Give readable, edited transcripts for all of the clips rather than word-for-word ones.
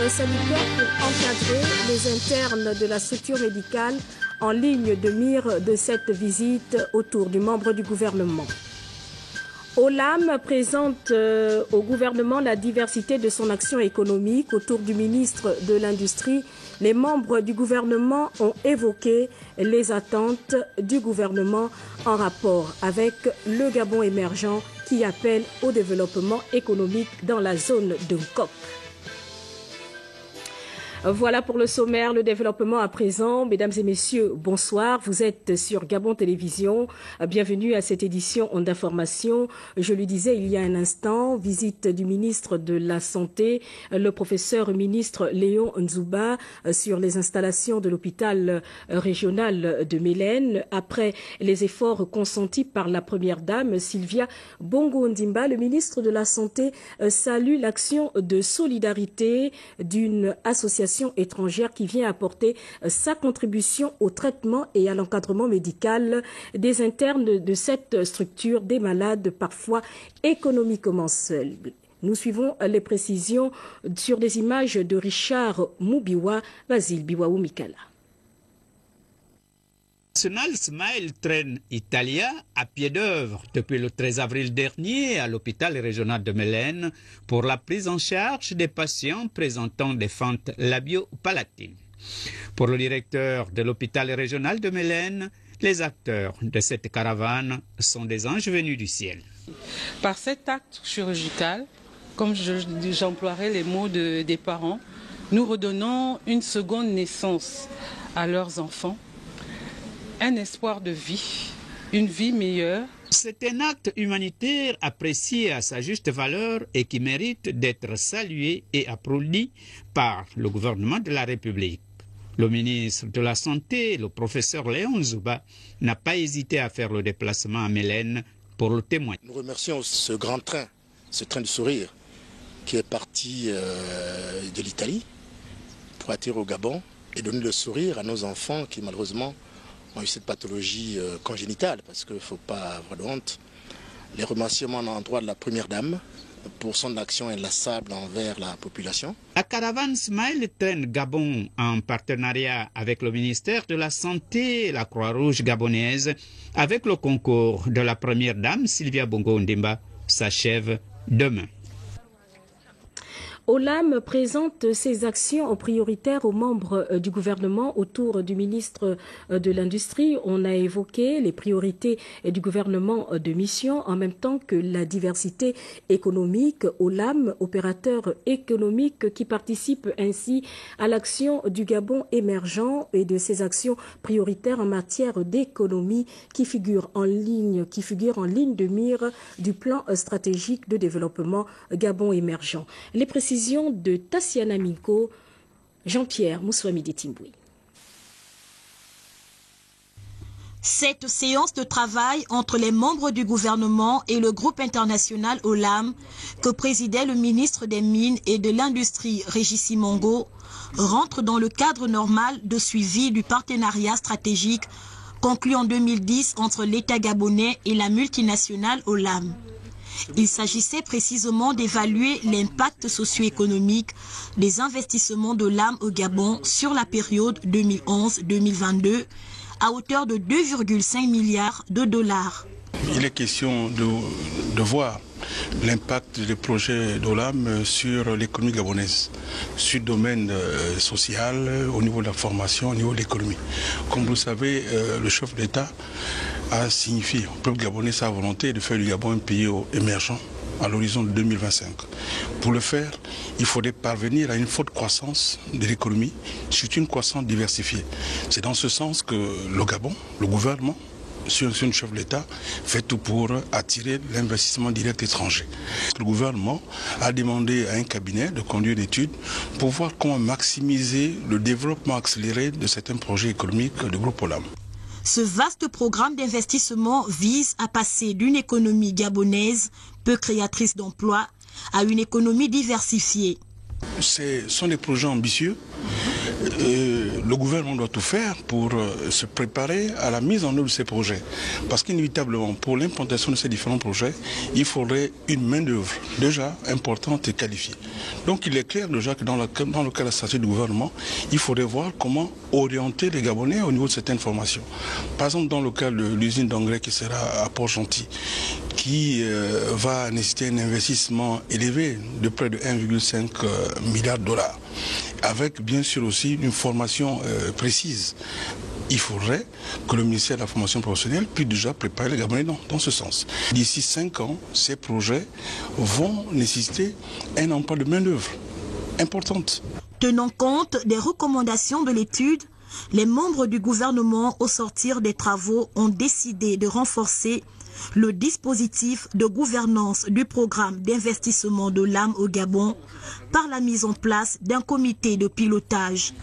sanitaire pour encadrer les internes de la structure médicale en ligne de mire de cette visite autour du membre du gouvernement. Olam présente au gouvernement la diversité de son action économique autour du ministre de l'Industrie. Les membres du gouvernement ont évoqué les attentes du gouvernement en rapport avec le Gabon émergent qui appelle au développement économique dans la zone de Nkok. Voilà pour le sommaire, le développement à présent. Mesdames et messieurs, bonsoir. Vous êtes sur Gabon Télévision. Bienvenue à cette édition d'information. Je le disais il y a un instant, visite du ministre de la Santé, le professeur ministre Léon Nzouba, sur les installations de l'hôpital régional de Mélène. Après les efforts consentis par la première dame, Sylvia Bongo-Ondimba, le ministre de la Santé salue l'action de solidarité d'une association étrangère qui vient apporter sa contribution au traitement et à l'encadrement médical des internes de cette structure, des malades parfois économiquement seuls. Nous suivons les précisions sur des images de Richard Moubiwa, Basile Biwaou Mikala. National Smile Train Italia à pied d'œuvre depuis le 13 avril dernier à l'hôpital régional de Mélène pour la prise en charge des patients présentant des fentes labio-palatines. Pour le directeur de l'hôpital régional de Mélène, les acteurs de cette caravane sont des anges venus du ciel. Par cet acte chirurgical, comme j'emploierai les mots des parents, nous redonnons une seconde naissance à leurs enfants. Un espoir de vie, une vie meilleure. C'est un acte humanitaire apprécié à sa juste valeur et qui mérite d'être salué et applaudi par le gouvernement de la République. Le ministre de la Santé, le professeur Léon Nzouba, n'a pas hésité à faire le déplacement à Mélène pour le témoin. Nous remercions ce grand train, ce train du sourire, qui est parti de l'Italie pour atterrir au Gabon et donner le sourire à nos enfants qui malheureusement ont eu cette pathologie congénitale, parce qu'il ne faut pas avoir de honte. Les remerciements à l'endroit de la première dame pour son action inlassable envers la population. La caravane Smile Train Gabon, en partenariat avec le ministère de la Santé et la Croix-Rouge gabonaise, avec le concours de la première dame Sylvia Bongo-Ondimba, s'achève demain. Olam présente ses actions prioritaires aux membres du gouvernement autour du ministre de l'Industrie. On a évoqué les priorités du gouvernement de mission en même temps que la diversité économique. Olam, opérateur économique qui participe ainsi à l'action du Gabon émergent et de ses actions prioritaires en matière d'économie qui figurent en ligne de mire du plan stratégique de développement Gabon émergent. Les précisions de Tassiana Minko, Jean-Pierre Moussoamidi Timboui. Cette séance de travail entre les membres du gouvernement et le groupe international Olam, que présidait le ministre des Mines et de l'Industrie Régis Simongo, rentre dans le cadre normal de suivi du partenariat stratégique conclu en 2010 entre l'État gabonais et la multinationale Olam. Il s'agissait précisément d'évaluer l'impact socio-économique des investissements d'Olam au Gabon sur la période 2011-2022 à hauteur de 2,5 milliards de dollars. Il est question de voir l'impact des projets d'Olam sur l'économie gabonaise, sur le domaine social, au niveau de la formation, au niveau de l'économie. Comme vous le savez, le chef d'État a signifié au peuple gabonais sa volonté de faire du Gabon un pays émergent à l'horizon de 2025. Pour le faire, il faudrait parvenir à une forte croissance de l'économie, surtout une croissance diversifiée. C'est dans ce sens que le Gabon, le gouvernement, sur le chef de l'État, fait tout pour attirer l'investissement direct étranger. Le gouvernement a demandé à un cabinet de conduire une étude pour voir comment maximiser le développement accéléré de certains projets économiques du groupe Olam. Ce vaste programme d'investissement vise à passer d'une économie gabonaise peu créatrice d'emplois à une économie diversifiée. Ce sont des projets ambitieux le gouvernement doit tout faire pour se préparer à la mise en œuvre de ces projets. Parce qu'inévitablement, pour l'implantation de ces différents projets, il faudrait une main-d'œuvre déjà importante et qualifiée. Donc il est clair déjà que dans le cas de la stratégie du gouvernement, il faudrait voir comment orienter les Gabonais au niveau de cette information. Par exemple, dans le cas de l'usine d'engrais qui sera à Port-Gentil, qui va nécessiter un investissement élevé de près de 1,5 milliard de dollars, avec bien sûr aussi une formation précise. Il faudrait que le ministère de la formation professionnelle puisse déjà préparer les Gabonais dans ce sens. D'ici 5 ans, ces projets vont nécessiter un emploi de main-d'œuvre importante. Tenant compte des recommandations de l'étude, les membres du gouvernement, au sortir des travaux, ont décidé de renforcer le dispositif de gouvernance du programme d'investissement de l'âme au Gabon par la mise en place d'un comité de pilotage.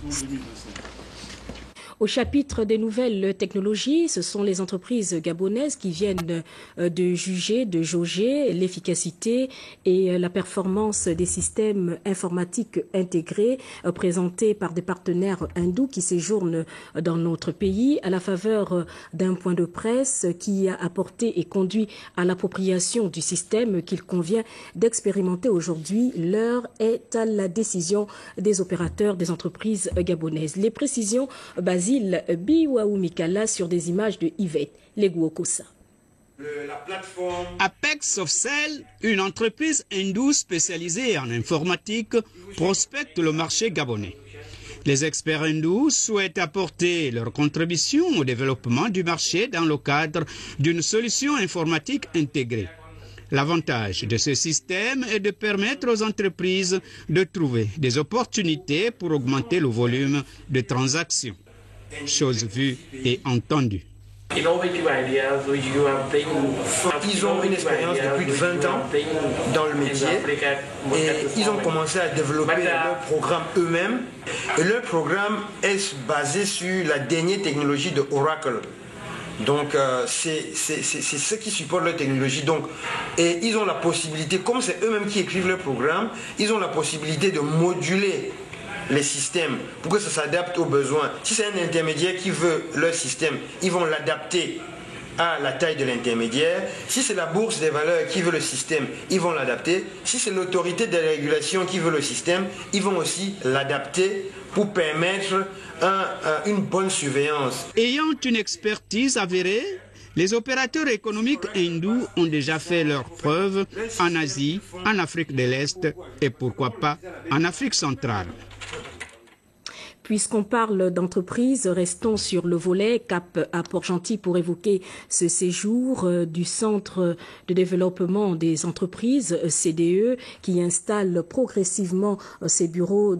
Au chapitre des nouvelles technologies, ce sont les entreprises gabonaises qui viennent de juger, de jauger l'efficacité et la performance des systèmes informatiques intégrés présentés par des partenaires hindous qui séjournent dans notre pays à la faveur d'un point de presse qui a apporté et conduit à l'appropriation du système qu'il convient d'expérimenter aujourd'hui. L'heure est à la décision des opérateurs des entreprises gabonaises. Les précisions Basile Biwaou Mikala sur des images de Yvette Leguokosa. La plateforme Apex Softcell, une entreprise hindoue spécialisée en informatique, prospecte le marché gabonais. Les experts hindous souhaitent apporter leur contribution au développement du marché dans le cadre d'une solution informatique intégrée. L'avantage de ce système est de permettre aux entreprises de trouver des opportunités pour augmenter le volume de transactions. Chose vue et entendue. Ils ont une expérience de plus de 20 ans dans le métier et ils ont commencé à développer leur programme eux-mêmes. Et leur programme est basé sur la dernière technologie de Oracle. Donc c'est ce qui supporte leur technologie. Donc, et ils ont la possibilité, comme c'est eux-mêmes qui écrivent leur programme, ils ont la possibilité de moduler les systèmes pour que ça s'adapte aux besoins. Si c'est un intermédiaire qui veut leur système, ils vont l'adapter à la taille de l'intermédiaire. Si c'est la bourse des valeurs qui veut le système, ils vont l'adapter. Si c'est l'autorité de régulation qui veut le système, ils vont aussi l'adapter pour permettre une bonne surveillance. Ayant une expertise avérée, les opérateurs économiques hindous ont déjà fait leurs preuves en Asie, en Afrique de l'Est et pourquoi pas en Afrique centrale. Puisqu'on parle d'entreprise, restons sur le volet cap à Port-Gentil pour évoquer ce séjour du Centre de développement des entreprises, CDE, qui installe progressivement ses bureaux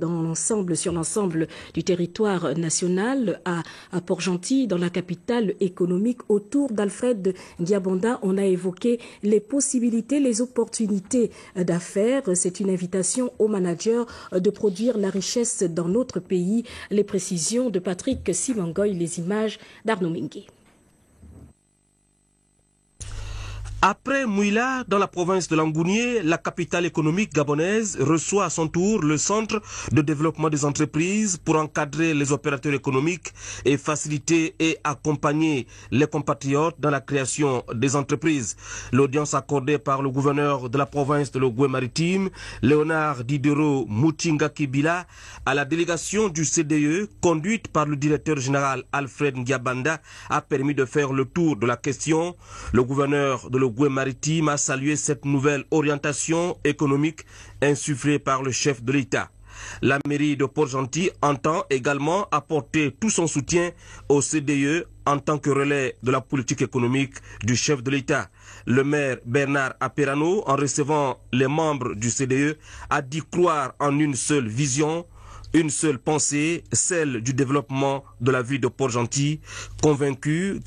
sur l'ensemble du territoire national à Port-Gentil, dans la capitale économique. Autour d'Alfred Diabonda, on a évoqué les possibilités, les opportunités d'affaires. C'est une invitation aux managers de produire la richesse dans notre pays. Les précisions de Patrick Simangoy, les images d'Arnaud Mingué. Après Mouila, dans la province de Langounié, la capitale économique gabonaise reçoit à son tour le centre de développement des entreprises pour encadrer les opérateurs économiques et faciliter et accompagner les compatriotes dans la création des entreprises. L'audience accordée par le gouverneur de la province de l'Ogooué-Maritime, Léonard Diderot Moutinga Kibila, à la délégation du CDE, conduite par le directeur général Alfred Ndiabanda, a permis de faire le tour de la question. Le gouverneur de l'Ogooué-Maritime a salué cette nouvelle orientation économique insufflée par le chef de l'État. La mairie de Port-Gentil entend également apporter tout son soutien au CDE en tant que relais de la politique économique du chef de l'État. Le maire Bernard Aperano, en recevant les membres du CDE, a dit croire en une seule vision, une seule pensée, celle du développement de la ville de Port-Gentil, convaincu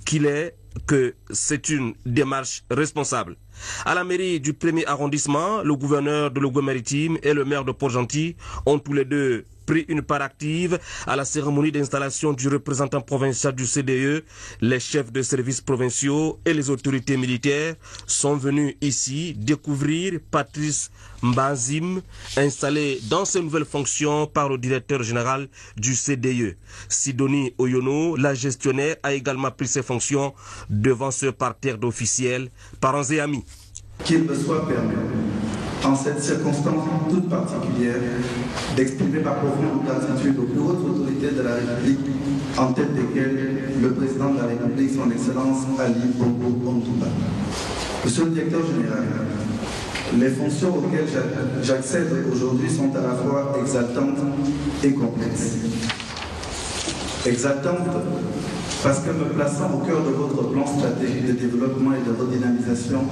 que c'est une démarche responsable. À la mairie du 1er arrondissement, le gouverneur de l'Ogooué-Maritime et le maire de Port-Gentil ont tous les deux pris une part active à la cérémonie d'installation du représentant provincial du CDE. Les chefs de services provinciaux et les autorités militaires sont venus ici découvrir Patrice Mbazim, installé dans ses nouvelles fonctions par le directeur général du CDE. Sidonie Oyono, la gestionnaire, a également pris ses fonctions devant ce parterre d'officiels, parents et amis. Qu'il me soit permis, en cette circonstance toute particulière, d'exprimer ma profonde gratitude aux plus hautes autorités de la République, en tête desquelles le président de la République, son Excellence Ali Bongo Ondimba. Monsieur le directeur général, les fonctions auxquelles j'accède aujourd'hui sont à la fois exaltantes et complexes. Exaltantes parce que me plaçant au cœur de votre plan stratégique de développement et de redynamisation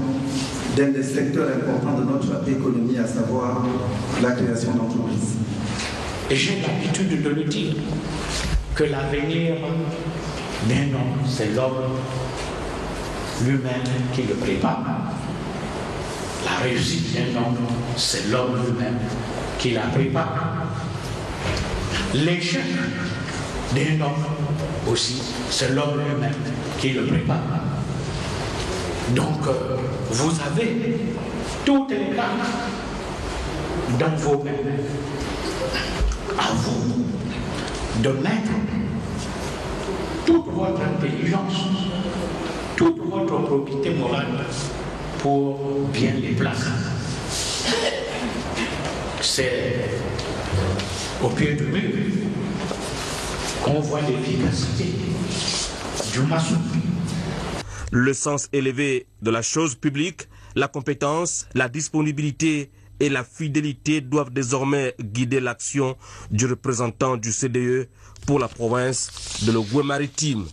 d'un des secteurs importants de notre économie, à savoir la création d'entreprises. Et j'ai l'habitude de le dire, que l'avenir d'un homme, c'est l'homme lui-même qui le prépare. La réussite d'un homme, c'est l'homme lui-même qui la prépare. L'échec d'un homme aussi, c'est l'homme lui-même qui le prépare. Donc, vous avez toutes les cartes dans vos mains. À vous de mettre toute votre intelligence, toute votre probité morale pour bien les placer. C'est au pied du mur qu'on voit l'efficacité du maçon. Le sens élevé de la chose publique, la compétence, la disponibilité et la fidélité doivent désormais guider l'action du représentant du CDE pour la province de l'Ogooué-Maritime.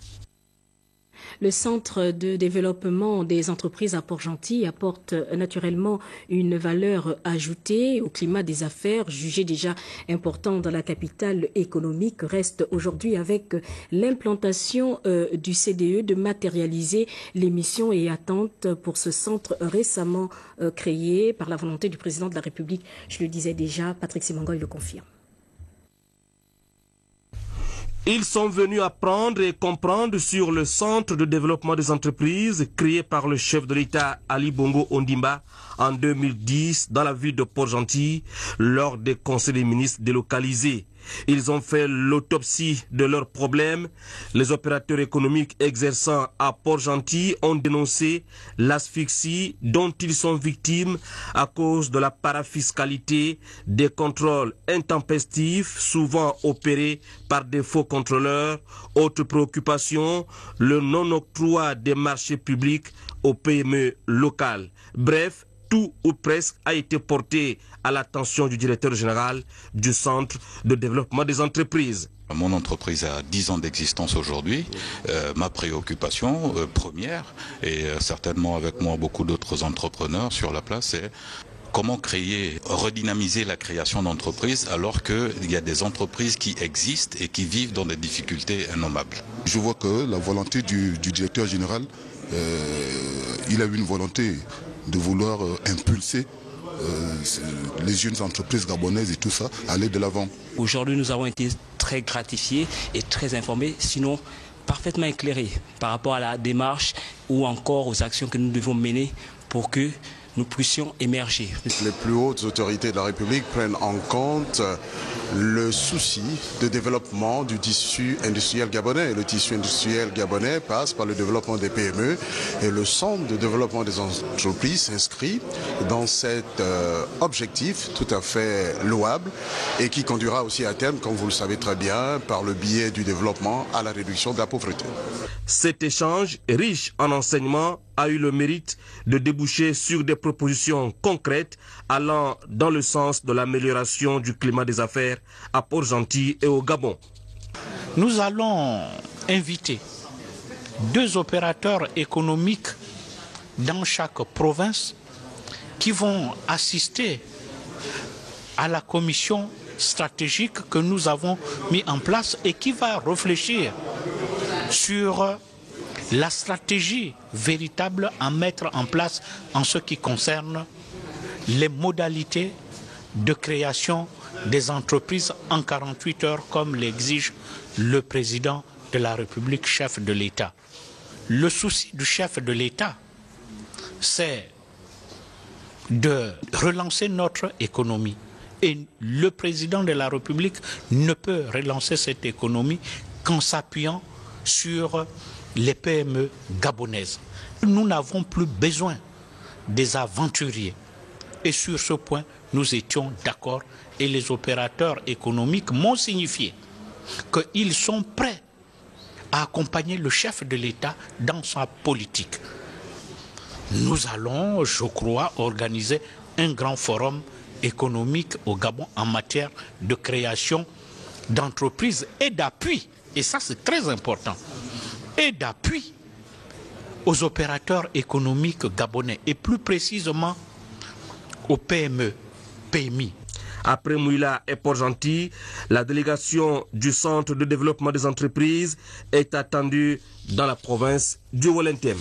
Le centre de développement des entreprises à Port-Gentil apporte naturellement une valeur ajoutée au climat des affaires, jugé déjà important dans la capitale économique. Reste aujourd'hui avec l'implantation du CDE de matérialiser les missions et attentes pour ce centre récemment créé par la volonté du président de la République. Je le disais déjà, Patrick Simangoy le confirme. Ils sont venus apprendre et comprendre sur le centre de développement des entreprises créé par le chef de l'État Ali Bongo Ondimba en 2010 dans la ville de Port-Gentil lors des conseils des ministres délocalisés. Ils ont fait l'autopsie de leurs problèmes. Les opérateurs économiques exerçant à Port-Gentil ont dénoncé l'asphyxie dont ils sont victimes à cause de la parafiscalité, des contrôles intempestifs souvent opérés par des faux contrôleurs. Autre préoccupation, le non-octroi des marchés publics aux PME locales. Bref, tout ou presque a été porté à l'attention du directeur général du Centre de développement des entreprises. Mon entreprise a 10 ans d'existence aujourd'hui. Ma préoccupation première, et certainement avec moi beaucoup d'autres entrepreneurs sur la place, c'est comment créer, redynamiser la création d'entreprises alors qu'il y a des entreprises qui existent et qui vivent dans des difficultés innommables. Je vois que la volonté du directeur général, il a eu une volonté de vouloir impulser les jeunes entreprises gabonaises et tout ça, aller de l'avant. Aujourd'hui, nous avons été très gratifiés et très informés, sinon parfaitement éclairés par rapport à la démarche ou encore aux actions que nous devons mener pour que nous puissions émerger. Les plus hautes autorités de la République prennent en compte le souci de développement du tissu industriel gabonais. Le tissu industriel gabonais passe par le développement des PME et le centre de développement des entreprises s'inscrit dans cet objectif tout à fait louable et qui conduira aussi à terme, comme vous le savez très bien, par le biais du développement à la réduction de la pauvreté. Cet échange riche en enseignements a eu le mérite de déboucher sur des propositions concrètes allant dans le sens de l'amélioration du climat des affaires à Port-Gentil et au Gabon. Nous allons inviter 2 opérateurs économiques dans chaque province qui vont assister à la commission stratégique que nous avons mis en place et qui va réfléchir sur la stratégie véritable à mettre en place en ce qui concerne les modalités de création des entreprises en 48 heures comme l'exige le président de la République, chef de l'État. Le souci du chef de l'État, c'est de relancer notre économie. Et le président de la République ne peut relancer cette économie qu'en s'appuyant sur les PME gabonaises. Nous n'avons plus besoin des aventuriers. Et sur ce point, nous étions d'accord et les opérateurs économiques m'ont signifié qu'ils sont prêts à accompagner le chef de l'État dans sa politique. Nous allons, je crois, organiser un grand forum économique au Gabon en matière de création d'entreprises et d'appui, et ça c'est très important, et d'appui aux opérateurs économiques gabonais et plus précisément aux PME, PMI. Après Mouila et Port-Gentil, la délégation du Centre de développement des entreprises est attendue dans la province du Wellington.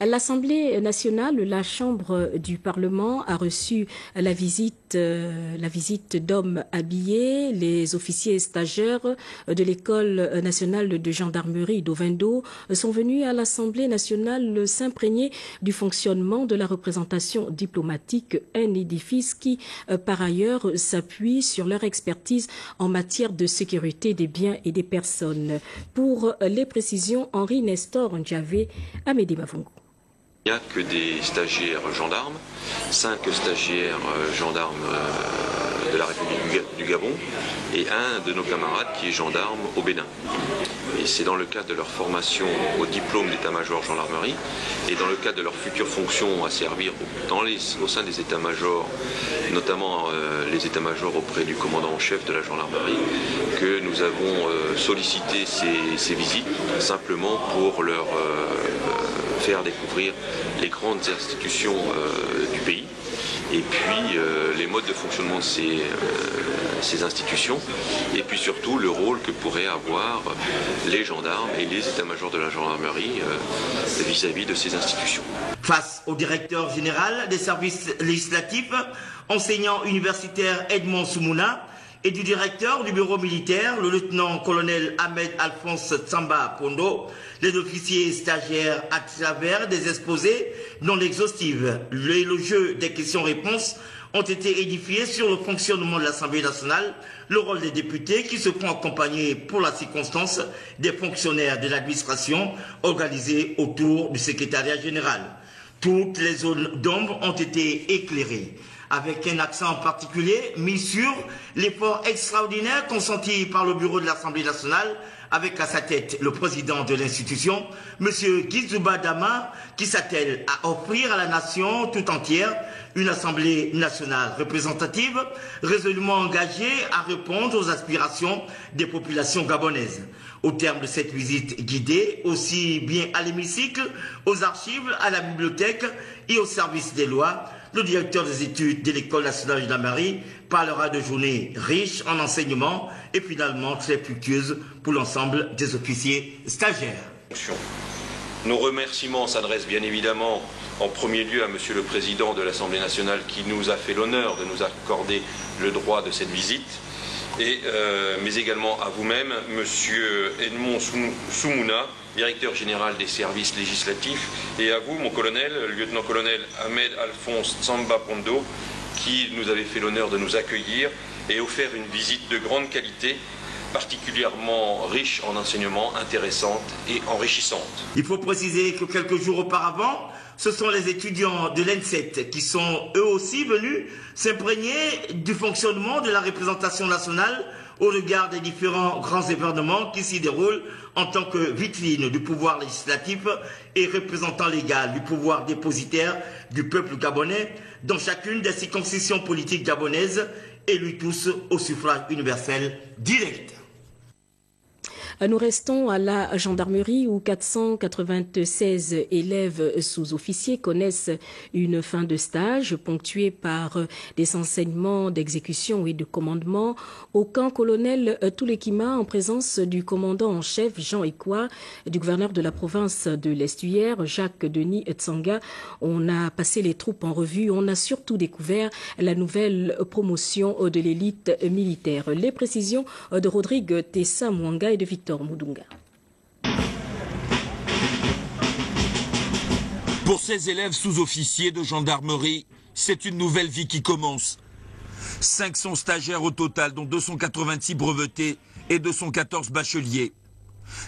L'Assemblée nationale, la Chambre du Parlement, a reçu la visite d'hommes habillés. Les officiers stagiaires de l'École nationale de gendarmerie d'Ovendo sont venus à l'Assemblée nationale s'imprégner du fonctionnement de la représentation diplomatique, un édifice qui, par ailleurs, s'appuie sur leur expertise en matière de sécurité des biens et des personnes. Pour les précisions, Henri Nestor Ndjavé, Amédée Bavongo. Il n'y a que des stagiaires gendarmes, 5 stagiaires gendarmes de la République du Gabon et un de nos camarades qui est gendarme au Bénin. Et c'est dans le cadre de leur formation au diplôme d'état-major gendarmerie et dans le cadre de leur future fonction à servir au sein des états-majors, notamment les états-majors auprès du commandant en chef de la gendarmerie, que nous avons sollicité ces visites simplement pour leur faire découvrir les grandes institutions du pays et puis les modes de fonctionnement de ces institutions et puis surtout le rôle que pourraient avoir les gendarmes et les états-majors de la gendarmerie vis-à-vis de ces institutions. Face au directeur général des services législatifs, enseignant universitaire Edmond Soumouna, et du directeur du bureau militaire, le lieutenant-colonel Ahmed Alphonse Tsamba Pondo, les officiers stagiaires à travers des exposés non exhaustifs. Le jeu des questions-réponses ont été édifiés sur le fonctionnement de l'Assemblée nationale, le rôle des députés qui se font accompagner pour la circonstance des fonctionnaires de l'administration organisés autour du secrétariat général. Toutes les zones d'ombre ont été éclairées, avec un accent particulier mis sur l'effort extraordinaire consenti par le bureau de l'Assemblée nationale, avec à sa tête le président de l'institution, M. Gizouba Dama, qui s'attelle à offrir à la nation tout entière une Assemblée nationale représentative, résolument engagée à répondre aux aspirations des populations gabonaises. Au terme de cette visite guidée, aussi bien à l'hémicycle, aux archives, à la bibliothèque et au service des lois, le directeur des études de l'École nationale de gendarmerie parlera de journées riches en enseignements et finalement très fructueuses pour l'ensemble des officiers stagiaires. Nos remerciements s'adressent bien évidemment en premier lieu à Monsieur le Président de l'Assemblée nationale qui nous a fait l'honneur de nous accorder le droit de cette visite, mais également à vous-même, Monsieur Edmond Soumouna, directeur général des services législatifs, et à vous, mon colonel, lieutenant-colonel Ahmed Alphonse Tsamba Pondo, qui nous avez fait l'honneur de nous accueillir et offert une visite de grande qualité, particulièrement riche en enseignements, intéressante et enrichissante. Il faut préciser que quelques jours auparavant, ce sont les étudiants de l'ENSET qui sont eux aussi venus s'imprégner du fonctionnement de la représentation nationale au regard des différents grands événements qui s'y déroulent en tant que vitrine du pouvoir législatif et représentant légal du pouvoir dépositaire du peuple gabonais dans chacune des circonscriptions politiques gabonaises, élus tous au suffrage universel direct. Nous restons à la gendarmerie où 496 élèves sous-officiers connaissent une fin de stage ponctuée par des enseignements d'exécution et de commandement au camp colonel Toulekima en présence du commandant en chef Jean Ekwa, du gouverneur de la province de l'Estuaire Jacques Denis Tsanga. On a passé les troupes en revue, on a surtout découvert la nouvelle promotion de l'élite militaire. Les précisions de Rodrigue Tessa Mwanga et de Victor Moudunga. Pour ces élèves sous-officiers de gendarmerie, c'est une nouvelle vie qui commence. 500 stagiaires au total, dont 286 brevetés et 214 bacheliers.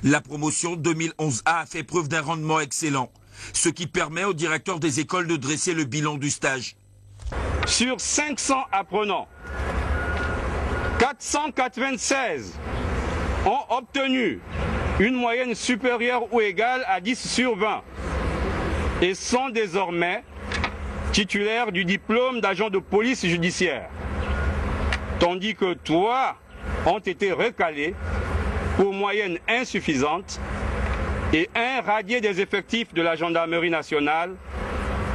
La promotion 2011A a fait preuve d'un rendement excellent, ce qui permet au directeur des écoles de dresser le bilan du stage. Sur 500 apprenants, 496 ont obtenu une moyenne supérieure ou égale à 10 sur 20 et sont désormais titulaires du diplôme d'agent de police judiciaire, tandis que 3 ont été recalés pour moyenne insuffisante et 1 radié des effectifs de la gendarmerie nationale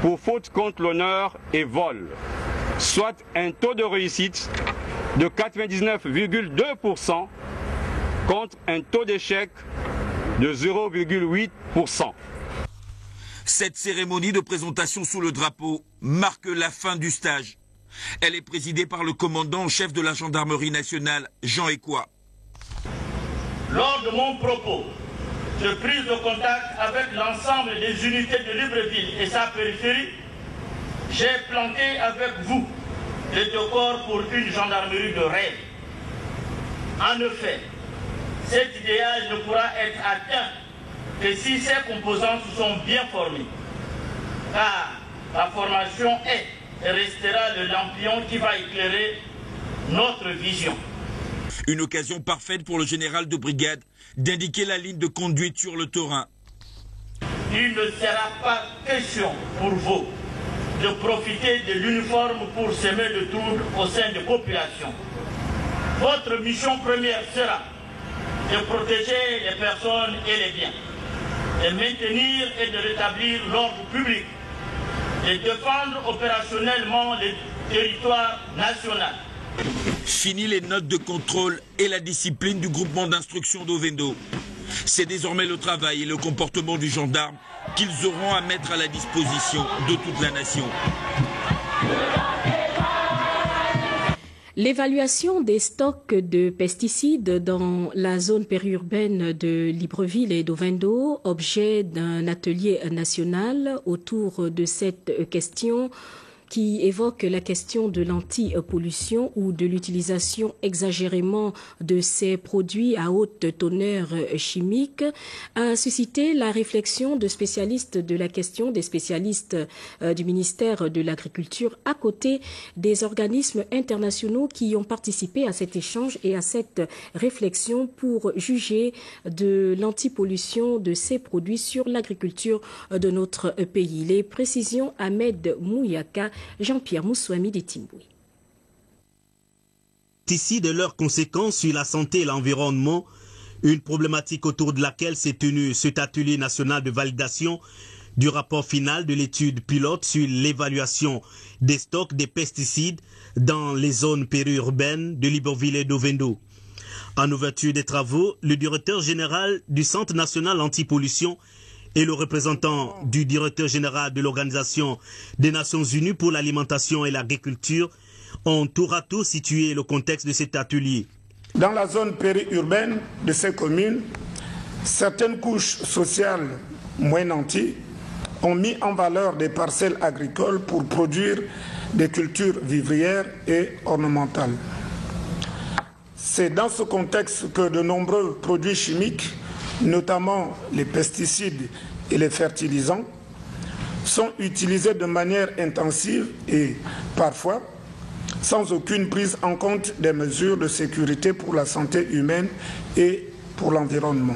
pour faute contre l'honneur et vol, soit un taux de réussite de 99,2% contre un taux d'échec de 0,8%. Cette cérémonie de présentation sous le drapeau marque la fin du stage. Elle est présidée par le commandant en chef de la gendarmerie nationale, Jean Ekwa. Lors de mon propos de prise de contact avec l'ensemble des unités de Libreville et sa périphérie, j'ai planté avec vous les décors pour une gendarmerie de rêve. En effet, cet idéal ne pourra être atteint que si ces composantes sont bien formées. Car la formation est et restera le lampion qui va éclairer notre vision. Une occasion parfaite pour le général de brigade d'indiquer la ligne de conduite sur le terrain. Il ne sera pas question pour vous de profiter de l'uniforme pour semer le trouble au sein des populations. Votre mission première sera de protéger les personnes et les biens, de maintenir et de rétablir l'ordre public, de défendre opérationnellement le territoire national. Fini les notes de contrôle et la discipline du groupement d'instruction d'Ovendo. C'est désormais le travail et le comportement du gendarme qu'ils auront à mettre à la disposition de toute la nation. L'évaluation des stocks de pesticides dans la zone périurbaine de Libreville et d'Ovendo, objet d'un atelier national autour de cette question qui évoque la question de l'anti-pollution ou de l'utilisation exagérément de ces produits à haute teneur chimique, a suscité la réflexion de spécialistes de la question, des spécialistes du ministère de l'Agriculture, à côté des organismes internationaux qui ont participé à cet échange et à cette réflexion pour juger de l'anti-pollution de ces produits sur l'agriculture de notre pays. Les précisions Ahmed Mouyaka, Jean-Pierre Moussouami de Timboui. Ici de leurs conséquences sur la santé et l'environnement, une problématique autour de laquelle s'est tenu cet atelier national de validation du rapport final de l'étude pilote sur l'évaluation des stocks des pesticides dans les zones périurbaines de Libreville et d'Ovendo. En ouverture des travaux, le directeur général du Centre national anti-pollution et le représentant du directeur général de l'Organisation des Nations Unies pour l'alimentation et l'agriculture ont tour à tour situé le contexte de cet atelier. Dans la zone périurbaine de ces communes, certaines couches sociales moins nanties ont mis en valeur des parcelles agricoles pour produire des cultures vivrières et ornementales. C'est dans ce contexte que de nombreux produits chimiques, notamment les pesticides et les fertilisants, sont utilisés de manière intensive et parfois sans aucune prise en compte des mesures de sécurité pour la santé humaine et pour l'environnement.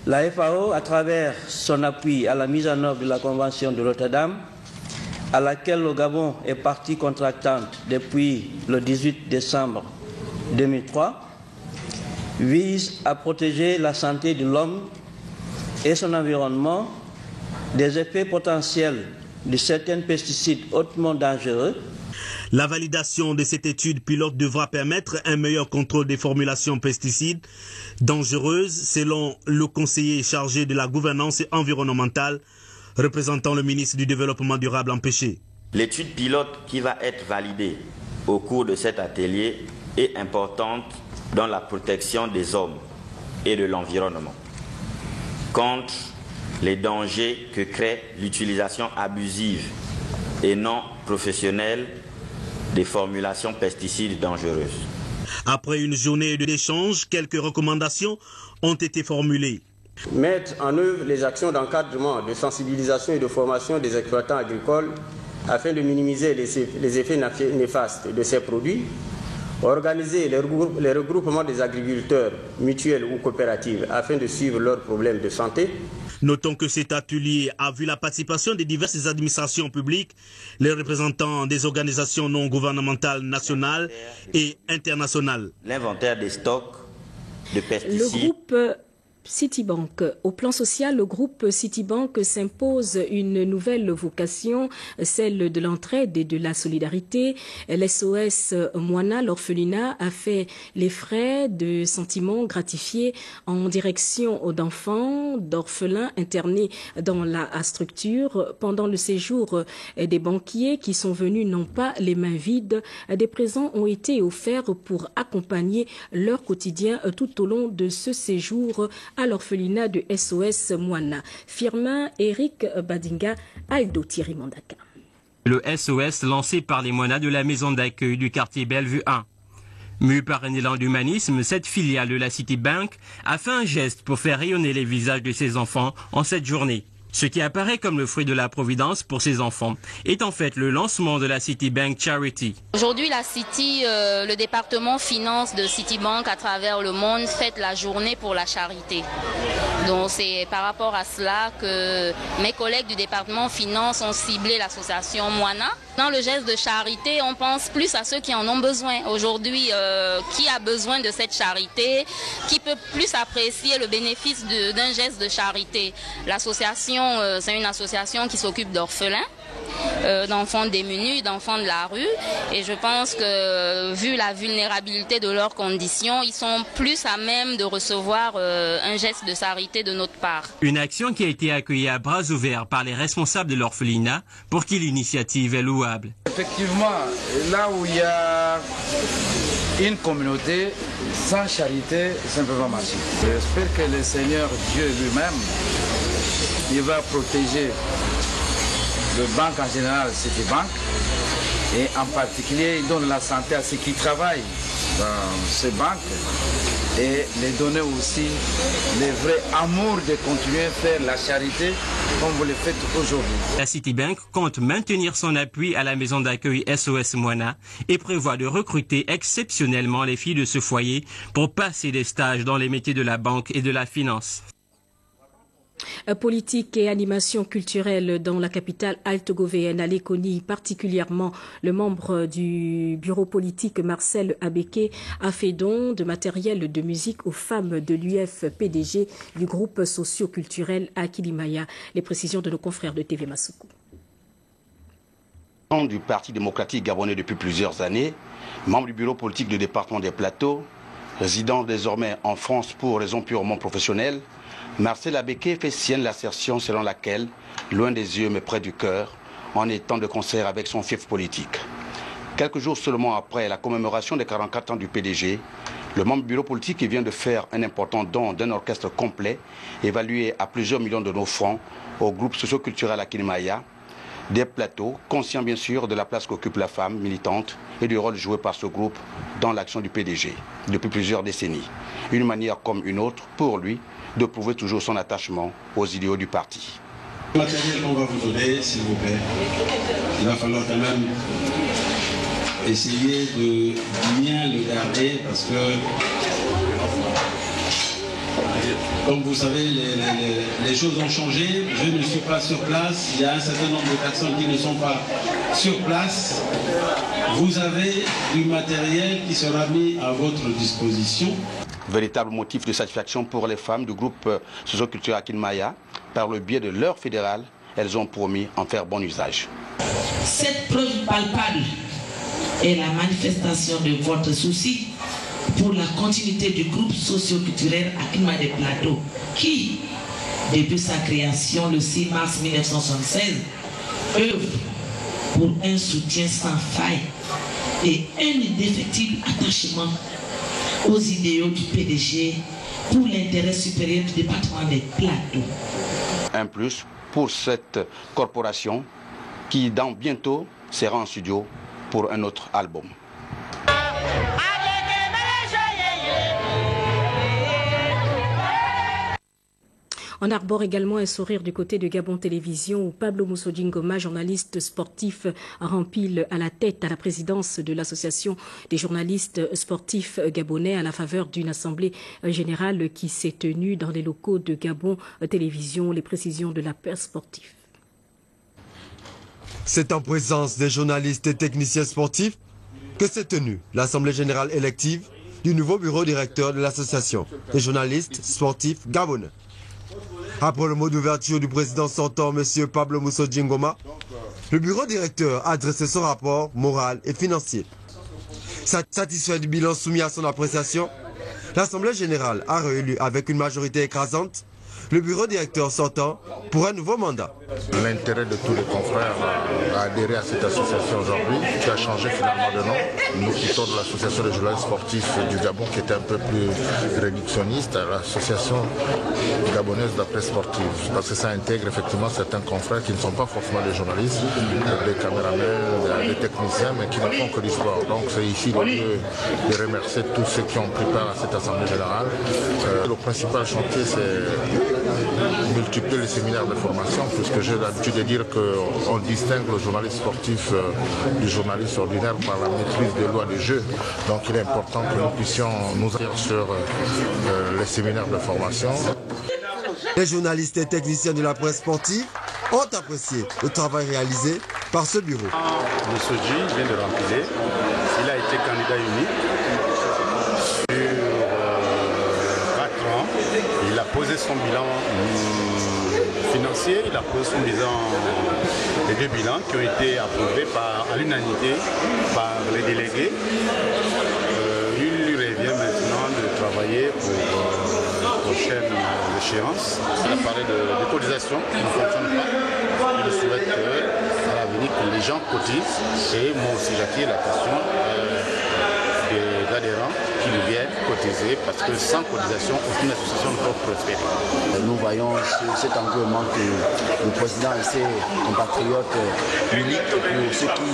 La FAO, à travers son appui à la mise en œuvre de la Convention de Rotterdam, à laquelle le Gabon est partie contractante depuis le 18 décembre 2003, vise à protéger la santé de l'homme et son environnement des effets potentiels de certains pesticides hautement dangereux. La validation de cette étude pilote devra permettre un meilleur contrôle des formulations pesticides dangereuses, selon le conseiller chargé de la gouvernance environnementale, représentant le ministre du Développement durable empêché. L'étude pilote qui va être validée au cours de cet atelier est importante dans la protection des hommes et de l'environnement contre les dangers que crée l'utilisation abusive et non professionnelle des formulations pesticides dangereuses. Après une journée d'échange, quelques recommandations ont été formulées. Mettre en œuvre les actions d'encadrement, de sensibilisation et de formation des exploitants agricoles afin de minimiser les effets néfastes de ces produits. Organiser les regroupements des agriculteurs mutuels ou coopératives afin de suivre leurs problèmes de santé. Notons que cet atelier a vu la participation des diverses administrations publiques, les représentants des organisations non gouvernementales nationales et internationales. L'inventaire des stocks de pesticides. Le groupe Citibank. Au plan social, le groupe Citibank s'impose une nouvelle vocation, celle de l'entraide et de la solidarité. L'SOS Moana, l'orphelinat, a fait les frais de sentiments gratifiés en direction d'enfants, d'orphelins internés dans la structure. Pendant le séjour des banquiers qui sont venus non pas les mains vides, des présents ont été offerts pour accompagner leur quotidien tout au long de ce séjour à l'orphelinat de SOS Moana. Firmin Eric Badinga, Aldo Thierry Mandaka. Le SOS lancé par les Moana de la maison d'accueil du quartier Bellevue 1. Mue par un élan d'humanisme, cette filiale de la Citibank a fait un geste pour faire rayonner les visages de ses enfants en cette journée. Ce qui apparaît comme le fruit de la providence pour ses enfants est en fait le lancement de la Citibank Charity. Aujourd'hui, la City, le département finance de Citibank à travers le monde fête la journée pour la charité. Donc c'est par rapport à cela que mes collègues du département finance ont ciblé l'association Moana. Dans le geste de charité, on pense plus à ceux qui en ont besoin. Aujourd'hui, qui a besoin de cette charité, qui peut plus apprécier le bénéfice d'un geste de charité. L'association, c'est une association qui s'occupe d'orphelins, d'enfants démunis, d'enfants de la rue. Et je pense que, vu la vulnérabilité de leurs conditions, ils sont plus à même de recevoir un geste de charité de notre part. Une action qui a été accueillie à bras ouverts par les responsables de l'orphelinat, pour qui l'initiative est louable. Effectivement, là où il y a une communauté, sans charité, c'est un peu marcher. J'espère que le Seigneur Dieu lui-même, il va protéger le banque en général, Citibank, et en particulier, il donne la santé à ceux qui travaillent dans ces banques et les donner aussi le vrai amour de continuer à faire la charité comme vous le faites aujourd'hui. La Citibank compte maintenir son appui à la maison d'accueil SOS Moana et prévoit de recruter exceptionnellement les filles de ce foyer pour passer des stages dans les métiers de la banque et de la finance. Politique et animation culturelle dans la capitale altogovéenne. À Léconie, particulièrement, le membre du bureau politique Marcel Abeke a fait don de matériel de musique aux femmes de l'UF-PDG du groupe socio-culturel Akilimaya. Les précisions de nos confrères de TV Masuku. Du Parti démocratique gabonais depuis plusieurs années, membre du bureau politique du département des Plateaux, résident désormais en France pour raisons purement professionnelles, Marcel Abeke fait sienne l'assertion selon laquelle, loin des yeux mais près du cœur, en étant de concert avec son fief politique. Quelques jours seulement après la commémoration des 44 ans du PDG, le membre du bureau politique vient de faire un important don d'un orchestre complet, évalué à plusieurs millions de nos francs, au groupe socio-culturel Akilimaya, des Plateaux, conscient bien sûr de la place qu'occupe la femme militante et du rôle joué par ce groupe dans l'action du PDG depuis plusieurs décennies. Une manière comme une autre, pour lui, de prouver toujours son attachement aux idéaux du parti. Le matériel qu'on va vous donner, s'il vous plaît, il va falloir quand même essayer de bien le garder parce que, comme vous savez, les choses ont changé. Je ne suis pas sur place. Il y a un certain nombre de personnes qui ne sont pas sur place. Vous avez du matériel qui sera mis à votre disposition. Véritable motif de satisfaction pour les femmes du groupe socioculturel Akinmaya. Par le biais de leur fédéral, elles ont promis en faire bon usage. Cette preuve palpable est la manifestation de votre souci pour la continuité du groupe socio-culturel Akinmaya des Plateaux qui, depuis sa création le 6 mars 1976, œuvre pour un soutien sans faille et un indéfectible attachement aux idéaux du PDG pour l'intérêt supérieur du département des Plateaux. Un plus pour cette corporation qui, dans bientôt, sera en studio pour un autre album. On arbore également un sourire du côté de Gabon Télévision où Pablo Mousso-Djingoma, journaliste sportif, rempile à la tête à la présidence de l'association des journalistes sportifs gabonais à la faveur d'une assemblée générale qui s'est tenue dans les locaux de Gabon Télévision. Les précisions de la presse sportive. C'est en présence des journalistes et techniciens sportifs que s'est tenue l'assemblée générale élective du nouveau bureau directeur de l'association des journalistes sportifs gabonais. Après le mot d'ouverture du président sortant, M. Pablo Mousso-Djingoma, le bureau directeur a dressé son rapport moral et financier. Satisfait du bilan soumis à son appréciation, l'Assemblée générale a réélu avec une majorité écrasante le bureau directeur sortant pour un nouveau mandat. L'intérêt de tous les confrères à adhérer à cette association aujourd'hui, qui a changé finalement de nom. Nous quittons de l'association des journalistes sportifs du Gabon, qui était un peu plus réductionniste, à l'association gabonaise de la presse sportive. Parce que ça intègre effectivement certains confrères qui ne sont pas forcément des journalistes, des caméramans, des techniciens, mais qui ne font que du sport. Donc c'est ici le lieu de remercier tous ceux qui ont pris part à cette assemblée générale. Le principal chantier, c'est multiplier les séminaires de formation, puisque j'ai l'habitude de dire qu'on distingue le journaliste sportif du journaliste ordinaire par la maîtrise des lois du jeu. Donc il est important que nous puissions nous appuyer sur les séminaires de formation. Les journalistes et techniciens de la presse sportive ont apprécié le travail réalisé par ce bureau. M. G vient de remplir. Il a été candidat unique sur 4 ans. Il a posé son bilan financier, il a posé son bilan, les 2 bilans qui ont été approuvés à l'unanimité par les délégués. Il lui revient maintenant de travailler pour la prochaine échéance. Il a parlé de cotisation qui ne fonctionne pas. Il souhaite à l'avenir que les gens cotisent. Et moi aussi j'attire l'attention des adhérents qui viennent cotiser parce que sans cotisation, aucune association ne peut prospérer. Nous voyons cet engouement que le président et ses compatriotes militent pour ceux qui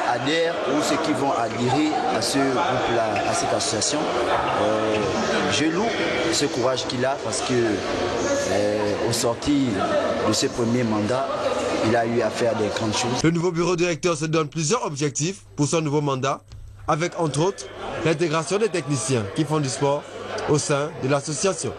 adhèrent ou ceux qui vont adhérer à ce groupe-là, à cette association. Je loue ce courage qu'il a parce que au sortir de ce premier mandat, il a eu à faire des grandes choses. Le nouveau bureau directeur se donne plusieurs objectifs pour son nouveau mandat, avec entre autres l'intégration des techniciens qui font du sport au sein de l'association.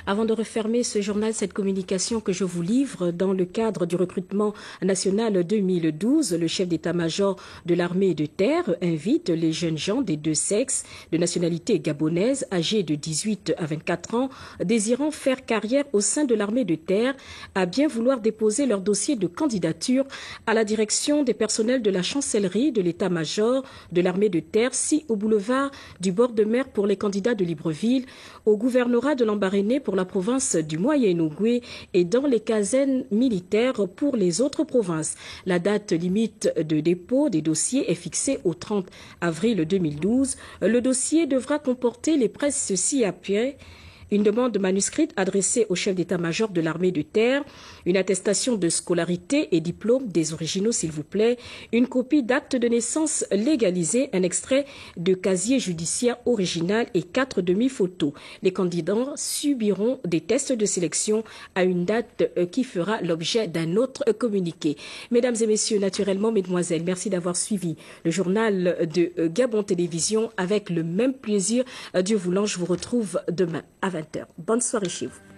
Avant de refermer ce journal, cette communication que je vous livre, dans le cadre du recrutement national 2012, le chef d'état-major de l'armée de terre invite les jeunes gens des 2 sexes de nationalité gabonaise âgés de 18 à 24 ans désirant faire carrière au sein de l'armée de terre à bien vouloir déposer leur dossier de candidature à la direction des personnels de la chancellerie de l'état-major de l'armée de terre, 6 au boulevard du bord de mer pour les candidats de Libreville, au gouvernorat de Lambaréné pour la province du Moyen-Ogooué et dans les casernes militaires pour les autres provinces. La date limite de dépôt des dossiers est fixée au 30 avril 2012. Le dossier devra comporter les précises ci-après: une demande manuscrite adressée au chef d'état-major de l'armée de terre, une attestation de scolarité et diplôme des originaux s'il vous plaît, une copie d'acte de naissance légalisé, un extrait de casier judiciaire original et 4 demi-photos. Les candidats subiront des tests de sélection à une date qui fera l'objet d'un autre communiqué. Mesdames et messieurs, naturellement, mesdemoiselles, merci d'avoir suivi le journal de Gabon Télévision avec le même plaisir. Dieu voulant, je vous retrouve demain à 20h. Bonne soirée chez vous.